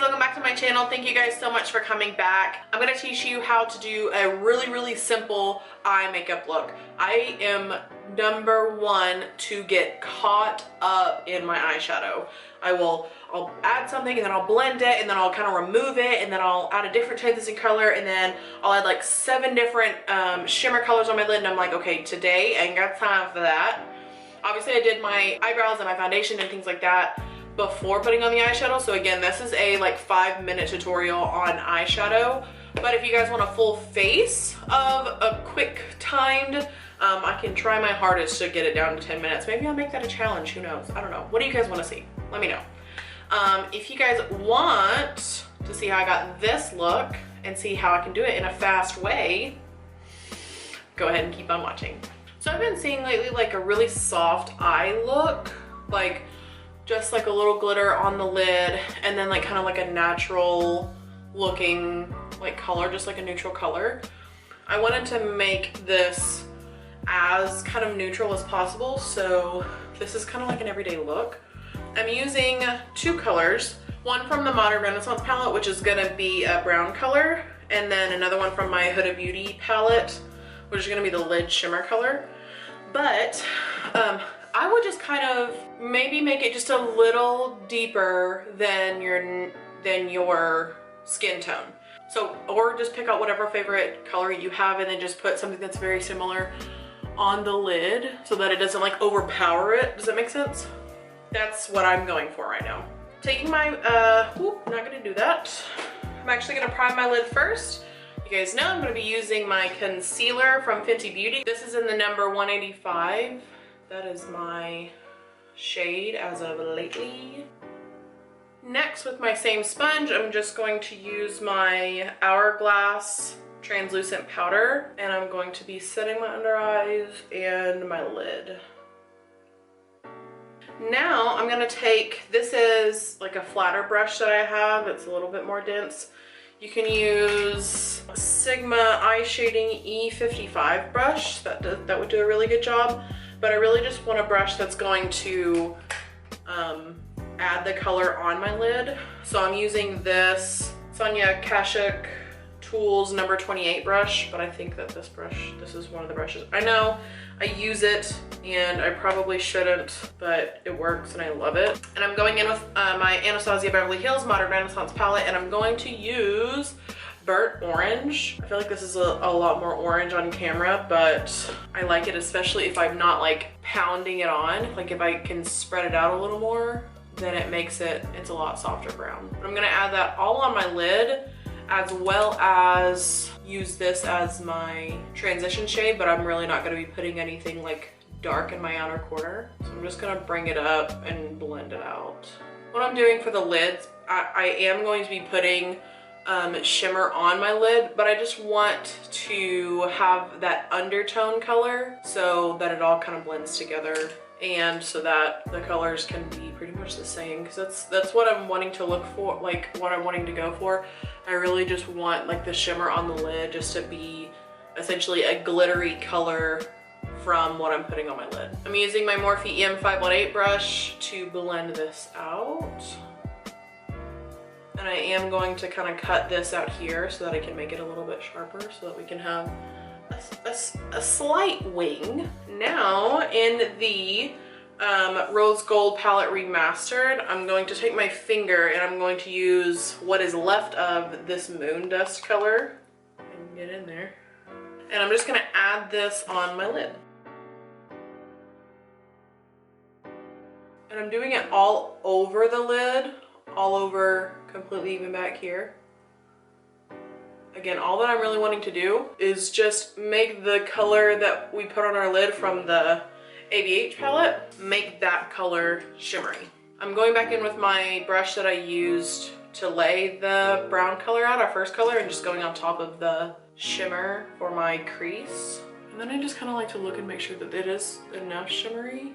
welcome back to my channel. Thank you guys so much for coming back. I'm gonna teach you how to do a really simple eye makeup look. I am #1 to get caught up in my eyeshadow. I'll add something and then I'll blend it and then I'll kind of remove it and then I'll add a different translucent color and then I'll add like 7 different shimmer colors on my lid, and I'm like, okay, today I ain't got time for that. Obviously I did my eyebrows and my foundation and things like that before putting on the eyeshadow. So again, this is a like 5-minute tutorial on eyeshadow. But if you guys want a full face of a quick timed, I can try my hardest to get it down to 10 minutes. Maybe I'll make that a challenge, who knows? I don't know. What do you guys want to see? Let me know. If you guys want to see how I got this look and see how I can do it in a fast way, go ahead and keep on watching. So I've been seeing lately like a really soft eye look, like just like a little glitter on the lid and then like kind of like a natural looking like color, just like a neutral color. I wanted to make this as kind of neutral as possible, so this is kind of like an everyday look. I'm using 2 colors, one from the Modern Renaissance palette, which is gonna be a brown color, and then another one from my Huda Beauty palette, which is gonna be the lid shimmer color. But I would just kind of maybe make it just a little deeper than your skin tone. So, or just pick out whatever favorite color you have and then just put something that's very similar on the lid so that it doesn't like overpower it. Does that make sense? That's what I'm going for right now. Taking my, not gonna do that. I'm actually gonna prime my lid first. You guys know I'm gonna be using my concealer from Fenty Beauty. This is in the number 185. That is my shade as of lately. Next, with my same sponge, I'm just going to use my Hourglass translucent powder, and I'm going to be setting my under eyes and my lid. Now I'm gonna take, this is like a flatter brush that I have, it's a little bit more dense. You can use Sigma Eye Shading E55 brush, that would do a really good job. But I really just want a brush that's going to add the color on my lid. So I'm using this Sonia Kashuk Tools number 28 brush, but I think that this is one of the brushes. I know I use it and I probably shouldn't, but it works and I love it. And I'm going in with my Anastasia Beverly Hills Modern Renaissance palette, and I'm going to use Burnt Orange. I feel like this is a lot more orange on camera, but I like it, especially if I'm not like pounding it on. Like if I can spread it out a little more, then it makes it's a lot softer brown. But I'm gonna add that all on my lid, as well as use this as my transition shade, but I'm really not gonna be putting anything like dark in my outer corner. So I'm just gonna bring it up and blend it out. What I'm doing for the lids, I am going to be putting shimmer on my lid, but I just want to have that undertone color so that it all kind of blends together and so that the colors can be pretty much the same, because that's what I'm wanting to look for, like what I'm wanting to go for. I really just want like the shimmer on the lid just to be essentially a glittery color from what I'm putting on my lid. I'm using my Morphe EM518 brush to blend this out. And I am going to kind of cut this out here so that I can make it a little bit sharper so that we can have a slight wing. Now in the Rose Gold Palette Remastered, I'm going to take my finger and I'm going to use what is left of this Moon Dust color and get in there. And I'm just gonna add this on my lid. And I'm doing it all over the lid, all over completely even back here. Again, all that I'm really wanting to do is just make the color that we put on our lid from the ABH palette, make that color shimmery. I'm going back in with my brush that I used to lay the brown color out, our first color, and just going on top of the shimmer for my crease. And then I just kind of like to look and make sure that it is enough shimmery.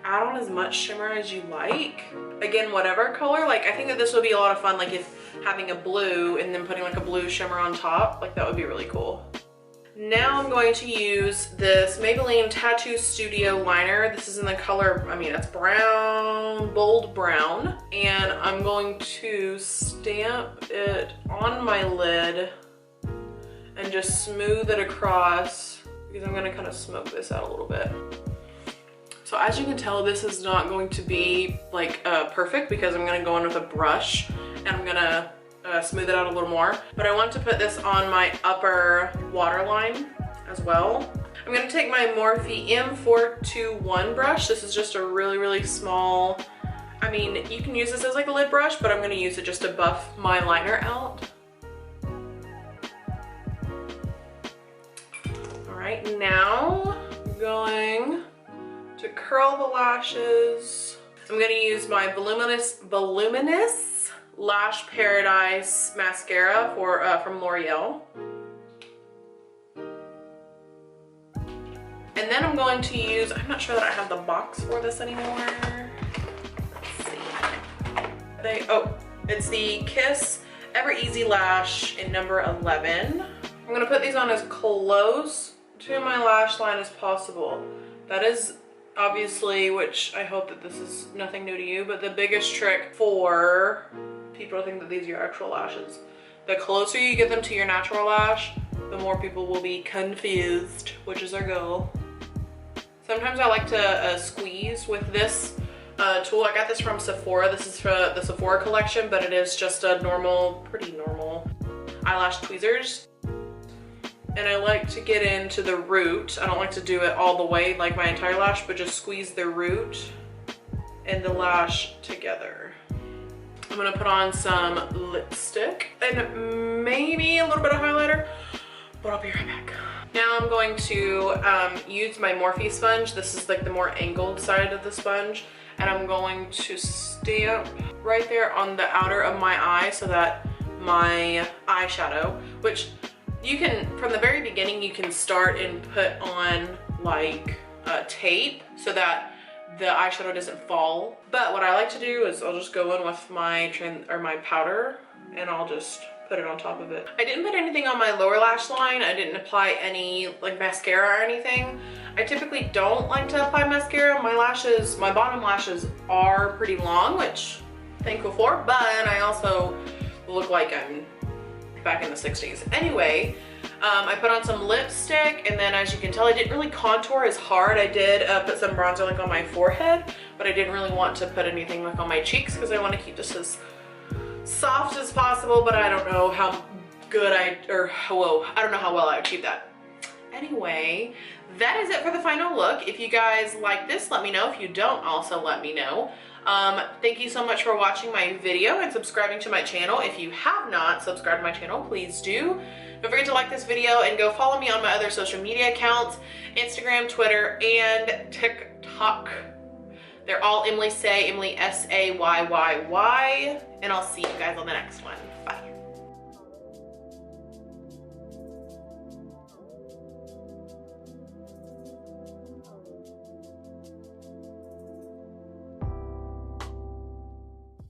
Add on as much shimmer as you like. Again, whatever color, like I think that this would be a lot of fun, like if having a blue and then putting like a blue shimmer on top, like that would be really cool. Now I'm going to use this Maybelline Tattoo Studio liner. This is in the color, I mean, it's brown, bold brown. And I'm going to stamp it on my lid and just smooth it across because I'm gonna kind of smoke this out a little bit. So as you can tell, this is not going to be like perfect because I'm gonna go in with a brush and I'm gonna smooth it out a little more. But I want to put this on my upper waterline as well. I'm gonna take my Morphe M421 brush. This is just a really, really small, I mean, you can use this as like a lid brush, but I'm gonna use it just to buff my liner out. All right, now I'm going to curl the lashes. I'm gonna use my Voluminous Lash Paradise mascara from L'Oreal. And then I'm going to use, I'm not sure that I have the box for this anymore. Let's see. It's the Kiss Ever Easy Lash in number 11. I'm gonna put these on as close to my lash line as possible. That is obviously, which I hope that this is nothing new to you, but the biggest trick for people to think that these are your actual lashes. The closer you get them to your natural lash, the more people will be confused, which is our goal. Sometimes I like to squeeze with this tool. I got this from Sephora. This is for the Sephora collection, but it is just a normal, pretty normal eyelash tweezers. And I like to get into the root. I don't like to do it all the way like my entire lash, but just squeeze the root and the lash together. I'm gonna put on some lipstick and maybe a little bit of highlighter, but I'll be right back. Now I'm going to use my Morphe sponge. This is like the more angled side of the sponge. And I'm going to stamp right there on the outer of my eye so that my eyeshadow, which you can, from the very beginning, you can start and put on like tape so that the eyeshadow doesn't fall. But what I like to do is I'll just go in with my powder and I'll just put it on top of it. I didn't put anything on my lower lash line. I didn't apply any like mascara or anything. I typically don't like to apply mascara. My lashes, my bottom lashes are pretty long, which I'm thankful for, but I also look like I'm back in the 60s. Anyway, I put on some lipstick, and then as you can tell, I didn't really contour as hard. I did put some bronzer like on my forehead, but I didn't really want to put anything like on my cheeks because I want to keep this as soft as possible, but I don't know how good I don't know how well I achieved that. Anyway, that is it for the final look. If you guys like this, let me know. If you don't, also let me know. Thank you so much for watching my video and subscribing to my channel. If you have not subscribed to my channel, please do. Don't forget to like this video and go follow me on my other social media accounts, Instagram, Twitter, and TikTok. They're all Emilysayyy, Emilysayy, and I'll see you guys on the next one. Bye.